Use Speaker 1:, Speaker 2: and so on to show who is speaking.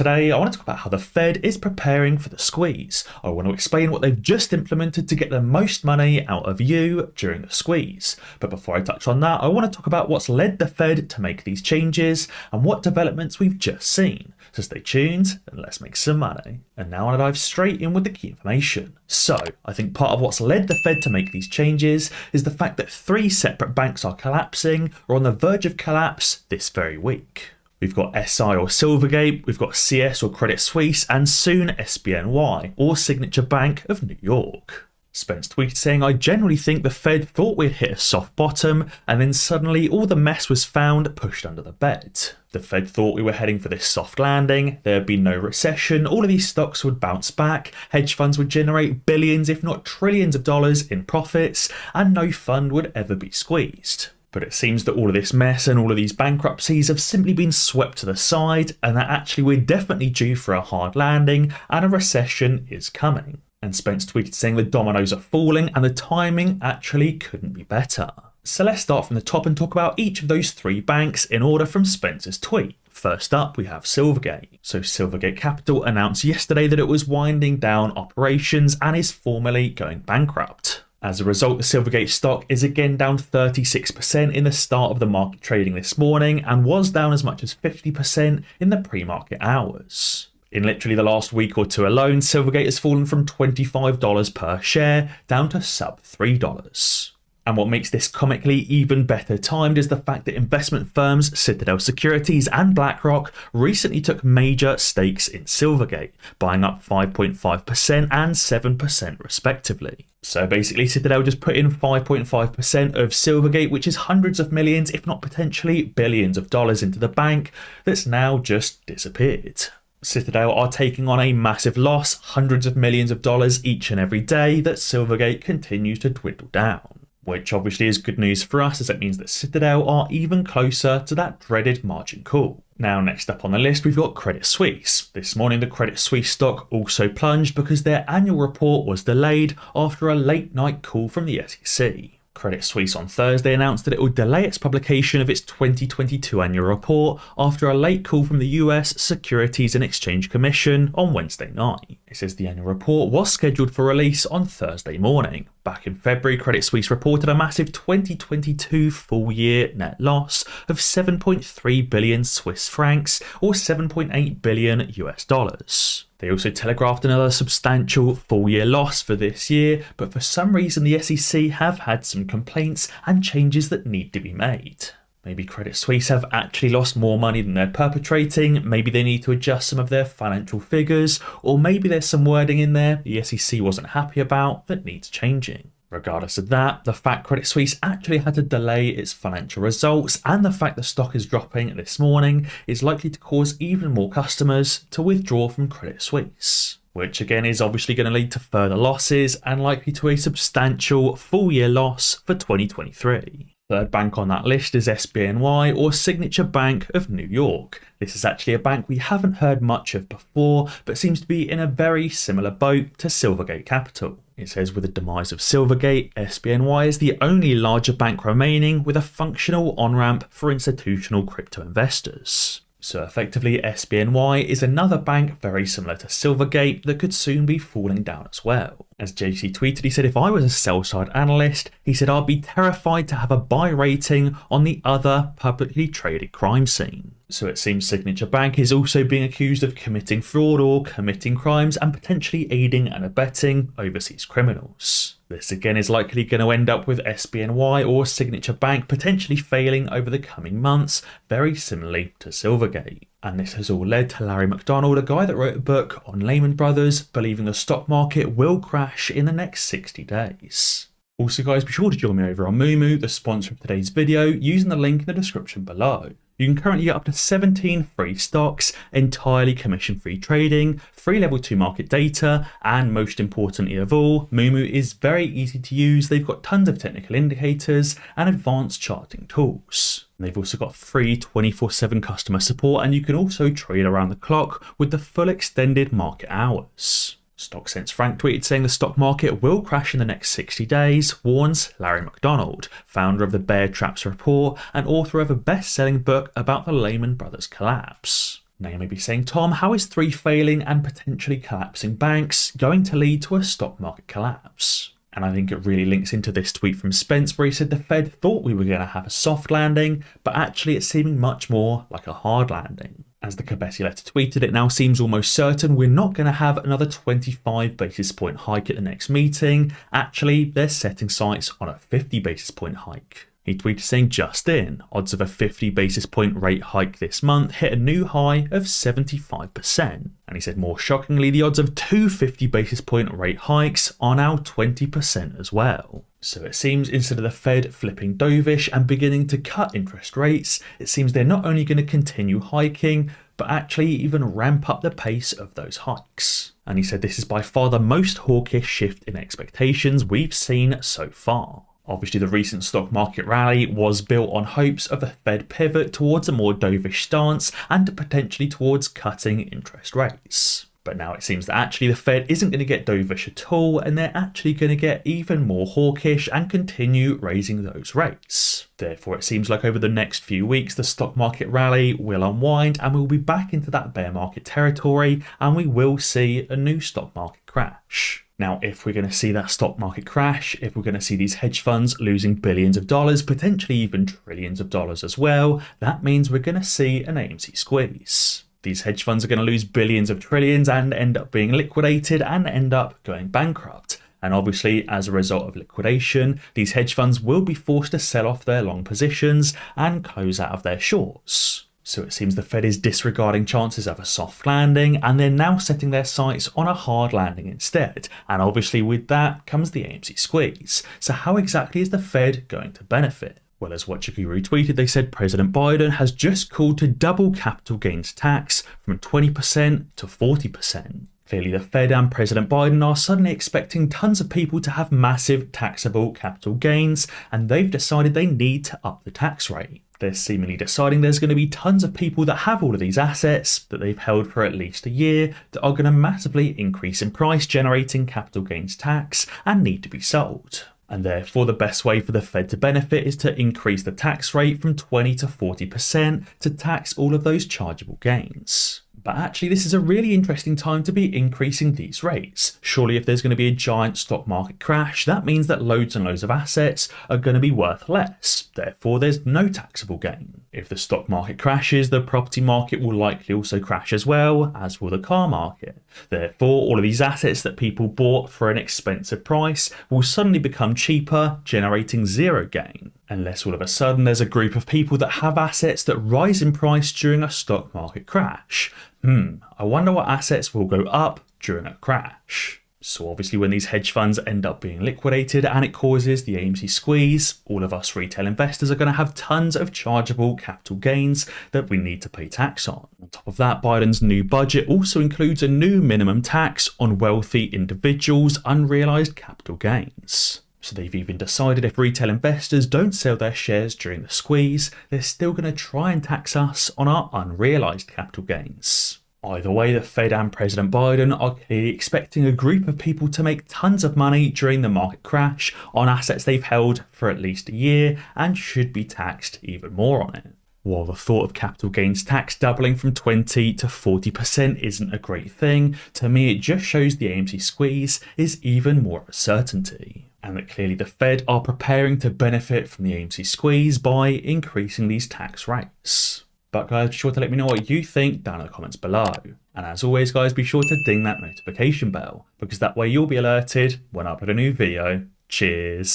Speaker 1: Today, I want to talk about how the Fed is preparing for the squeeze. I want to explain what they've just implemented to get the most money out of you during the squeeze. But before I touch on that, I want to talk about what's led the Fed to make these changes and what developments we've just seen. So stay tuned and let's make some money. And now I want to dive straight in with the key information. So, I think part of what's led the Fed to make these changes is the fact that 3 separate banks are collapsing or on the verge of collapse this very week. We've got SI or Silvergate, we've got CS or Credit Suisse, and soon SBNY or Signature Bank of New York. Spence tweeted saying, "I generally think the Fed thought we'd hit a soft bottom and then suddenly all the mess was found pushed under the bed. The Fed thought we were heading for this soft landing, there'd be no recession, all of these stocks would bounce back, hedge funds would generate billions if not trillions of dollars in profits, and no fund would ever be squeezed." But it seems that all of this mess and all of these bankruptcies have simply been swept to the side, and that actually we're definitely due for a hard landing and a recession is coming. And Spence tweeted saying the dominoes are falling and the timing actually couldn't be better. So let's start from the top and talk about each of those 3 banks in order from Spence's tweet. First up, we have Silvergate. So Silvergate Capital announced yesterday that it was winding down operations and is formally going bankrupt. As a result, the Silvergate stock is again down 36% in the start of the market trading this morning and was down as much as 50% in the pre-market hours. In literally the last week or two alone, Silvergate has fallen from $25 per share down to sub $3. And what makes this comically even better timed is the fact that investment firms Citadel Securities and BlackRock recently took major stakes in Silvergate, buying up 5.5% and 7% respectively. So basically Citadel just put in 5.5% of Silvergate, which is hundreds of millions, if not potentially billions of dollars into the bank that's now just disappeared. Citadel are taking on a massive loss, hundreds of millions of dollars each and every day that Silvergate continues to dwindle down. Which obviously is good news for us as it means that Citadel are even closer to that dreaded margin call. Now next up on the list we've got Credit Suisse. This morning the Credit Suisse stock also plunged because their annual report was delayed after a late night call from the SEC. Credit Suisse on Thursday announced that it would delay its publication of its 2022 annual report after a late call from the US Securities and Exchange Commission on Wednesday night. It says the annual report was scheduled for release on Thursday morning. Back in February, Credit Suisse reported a massive 2022 full-year net loss of 7.3 billion Swiss francs or 7.8 billion US dollars. They also telegraphed another substantial full-year loss for this year, but for some reason the SEC have had some complaints and changes that need to be made. Maybe Credit Suisse have actually lost more money than they're perpetrating, maybe they need to adjust some of their financial figures, or maybe there's some wording in there the SEC wasn't happy about that needs changing. Regardless of that, the fact Credit Suisse actually had to delay its financial results and the fact the stock is dropping this morning is likely to cause even more customers to withdraw from Credit Suisse, which again is obviously going to lead to further losses and likely to a substantial full-year loss for 2023. Third bank on that list is SBNY or Signature Bank of New York. This is actually a bank we haven't heard much of before, but seems to be in a very similar boat to Silvergate Capital. It says with the demise of Silvergate, SBNY is the only larger bank remaining with a functional on-ramp for institutional crypto investors. So effectively SBNY is another bank very similar to Silvergate that could soon be falling down as well. As JC tweeted, he said, "If I was a sell-side analyst," he said, "I'd be terrified to have a buy rating on the other publicly traded crime scene." So it seems Signature Bank is also being accused of committing fraud or committing crimes and potentially aiding and abetting overseas criminals. This again is likely going to end up with SBNY or Signature Bank potentially failing over the coming months, very similarly to Silvergate. And this has all led to Larry McDonald, a guy that wrote a book on Lehman Brothers, believing the stock market will crash in the next 60 days. Also guys, be sure to join me over on Moomoo, the sponsor of today's video, using the link in the description below. You can currently get up to 17 free stocks, entirely commission-free trading, free level 2 market data, and most importantly of all, Moomoo is very easy to use. They've got tons of technical indicators and advanced charting tools. And they've also got free 24/7 customer support, and you can also trade around the clock with the full extended market hours. StockSense Frank tweeted saying the stock market will crash in the next 60 days, warns Larry McDonald, founder of the Bear Traps report and author of a best-selling book about the Lehman Brothers collapse. Now you may be saying, Tom, how is 3 failing and potentially collapsing banks going to lead to a stock market collapse? And I think it really links into this tweet from Spence where he said the Fed thought we were going to have a soft landing, but actually it's seeming much more like a hard landing. As the Cabesi letter tweeted, it now seems almost certain we're not going to have another 25 basis point hike at the next meeting. Actually, they're setting sights on a 50 basis point hike. He tweeted saying, just in, odds of a 50 basis point rate hike this month hit a new high of 75%. And he said, more shockingly, the odds of 2 50 basis point rate hikes are now 20% as well. So it seems instead of the Fed flipping dovish and beginning to cut interest rates, it seems they're not only going to continue hiking, but actually even ramp up the pace of those hikes. And he said this is by far the most hawkish shift in expectations we've seen so far. Obviously, the recent stock market rally was built on hopes of a Fed pivot towards a more dovish stance and potentially towards cutting interest rates. But now it seems that actually the Fed isn't going to get dovish at all, and they're actually going to get even more hawkish and continue raising those rates. Therefore, it seems like over the next few weeks, the stock market rally will unwind and we'll be back into that bear market territory, and we will see a new stock market crash. Now, if we're going to see that stock market crash, if we're going to see these hedge funds losing billions of dollars, potentially even trillions of dollars as well, that means we're going to see an AMC squeeze. These hedge funds are going to lose billions of trillions and end up being liquidated and end up going bankrupt. And obviously, as a result of liquidation, these hedge funds will be forced to sell off their long positions and close out of their shorts. So it seems the Fed is disregarding chances of a soft landing, and they're now setting their sights on a hard landing instead. And obviously with that comes the AMC squeeze. So how exactly is the Fed going to benefit? Well, as WatchAGuru tweeted, they said President Biden has just called to double capital gains tax from 20% to 40%. Clearly, the Fed and President Biden are suddenly expecting tons of people to have massive taxable capital gains, and they've decided they need to up the tax rate. They're seemingly deciding there's going to be tons of people that have all of these assets that they've held for at least a year that are going to massively increase in price, generating capital gains tax and need to be sold. And therefore, the best way for the Fed to benefit is to increase the tax rate from 20 to 40% to tax all of those chargeable gains. But actually, this is a really interesting time to be increasing these rates. Surely if there's going to be a giant stock market crash, that means that loads and loads of assets are going to be worth less. Therefore, there's no taxable gain. If the stock market crashes, the property market will likely also crash as well, as will the car market. Therefore, all of these assets that people bought for an expensive price will suddenly become cheaper, generating zero gain. Unless all of a sudden there's a group of people that have assets that rise in price during a stock market crash. I wonder what assets will go up during a crash. So obviously when these hedge funds end up being liquidated and it causes the AMC squeeze, all of us retail investors are going to have tons of chargeable capital gains that we need to pay tax on. On top of that, Biden's new budget also includes a new minimum tax on wealthy individuals' unrealized capital gains. So they've even decided if retail investors don't sell their shares during the squeeze, they're still going to try and tax us on our unrealized capital gains. Either way, the Fed and President Biden are clearly expecting a group of people to make tons of money during the market crash on assets they've held for at least a year and should be taxed even more on it. While the thought of capital gains tax doubling from 20 to 40% isn't a great thing, to me it just shows the AMC squeeze is even more of a certainty. And that clearly the Fed are preparing to benefit from the AMC squeeze by increasing these tax rates. But guys, be sure to let me know what you think down in the comments below. And as always guys, be sure to ding that notification bell, because that way you'll be alerted when I upload a new video. Cheers!